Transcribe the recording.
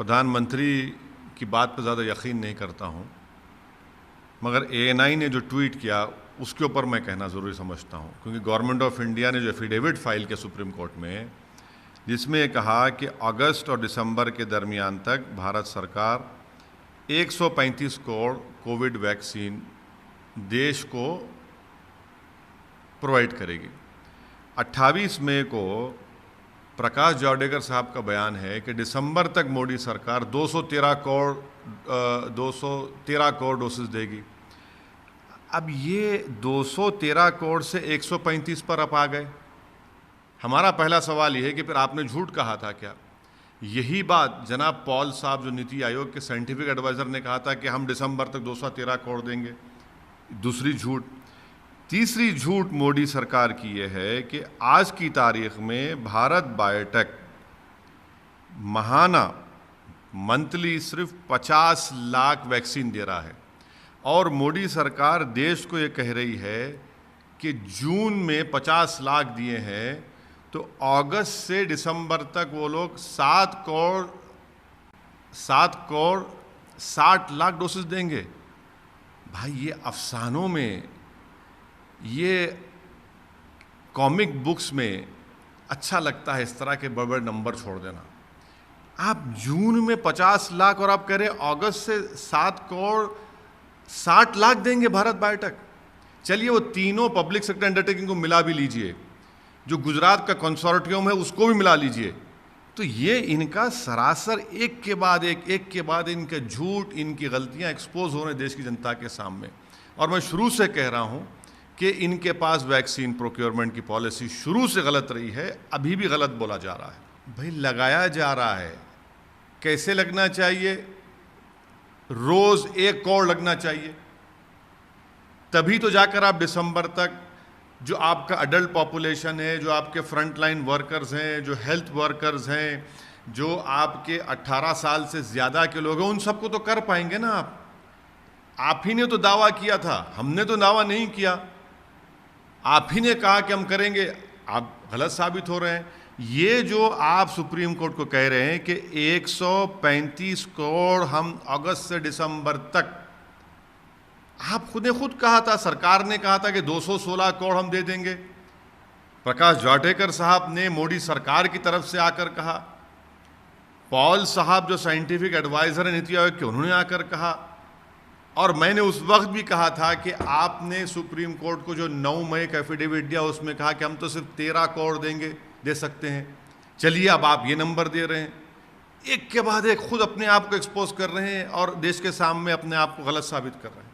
प्रधानमंत्री की बात पर ज़्यादा यकीन नहीं करता हूँ, मगर ANI ने जो ट्वीट किया उसके ऊपर मैं कहना ज़रूरी समझता हूँ, क्योंकि गवर्नमेंट ऑफ इंडिया ने जो एफिडेविट फाइल किया सुप्रीम कोर्ट में, जिसमें ये कहा कि अगस्त और दिसंबर के दरमियान तक भारत सरकार 135 करोड़ कोविड वैक्सीन देश को प्रोवाइड करेगी। 28 मई को प्रकाश जावड़ेकर साहब का बयान है कि दिसंबर तक मोदी सरकार 213 करोड़ डोसेस देगी। अब ये 213 करोड़ से 135 पर आप आ गए। हमारा पहला सवाल ये है कि फिर आपने झूठ कहा था क्या? यही बात जनाब पॉल साहब जो नीति आयोग के साइंटिफिक एडवाइज़र ने कहा था कि हम दिसंबर तक 213 करोड़ देंगे। दूसरी झूठ। तीसरी झूठ मोदी सरकार की यह है कि आज की तारीख में भारत बायोटेक महाना मंथली सिर्फ 50 लाख वैक्सीन दे रहा है, और मोदी सरकार देश को ये कह रही है कि जून में 50 लाख दिए हैं तो अगस्त से दिसंबर तक वो लोग 7 करोड़ 60 लाख डोसेस देंगे। भाई ये अफसानों में, ये कॉमिक बुक्स में अच्छा लगता है इस तरह के बड़े बड़े नंबर छोड़ देना। आप जून में 50 लाख और आप कह रहे हैं अगस्त से 7 करोड़ 60 लाख देंगे भारत बायोटेक। चलिए वो तीनों पब्लिक सेक्टर अंडरटेकिंग को मिला भी लीजिए, जो गुजरात का कंसोर्टियम है उसको भी मिला लीजिए, तो ये इनका सरासर एक के बाद इनके झूठ, इनकी गलतियां एक्सपोज हो रही देश की जनता के सामने। और मैं शुरू से कह रहा हूं कि इनके पास वैक्सीन प्रोक्योरमेंट की पॉलिसी शुरू से गलत रही है, अभी भी गलत बोला जा रहा है। भाई लगाया जा रहा है, कैसे लगना चाहिए? रोज 1 करोड़ लगना चाहिए, तभी तो जाकर आप दिसंबर तक जो आपका अडल्ट पॉपुलेशन है, जो आपके फ्रंट लाइन वर्कर्स हैं, जो हेल्थ वर्कर्स हैं, जो आपके 18 साल से ज़्यादा के लोग हैं, उन सबको तो कर पाएंगे ना आप ही ने तो दावा किया था, हमने तो दावा नहीं किया। आप ही ने कहा कि हम करेंगे, आप गलत साबित हो रहे हैं। ये जो आप सुप्रीम कोर्ट को कह रहे हैं कि 135 करोड़ हम अगस्त से दिसंबर तक, आप खुद ने खुद कहा था, सरकार ने कहा था कि 216 करोड़ हम दे देंगे। प्रकाश जावड़ेकर साहब ने मोदी सरकार की तरफ से आकर कहा, पॉल साहब जो साइंटिफिक एडवाइजर है नीति आयोग के, उन्होंने आकर कहा, और मैंने उस वक्त भी कहा था कि आपने सुप्रीम कोर्ट को जो 9 मई का एफिडेविट दिया उसमें कहा कि हम तो सिर्फ 13 करोड़ दे सकते हैं। चलिए अब आप ये नंबर दे रहे हैं, एक के बाद एक खुद अपने आप को एक्सपोज कर रहे हैं और देश के सामने अपने आप को गलत साबित कर रहे हैं।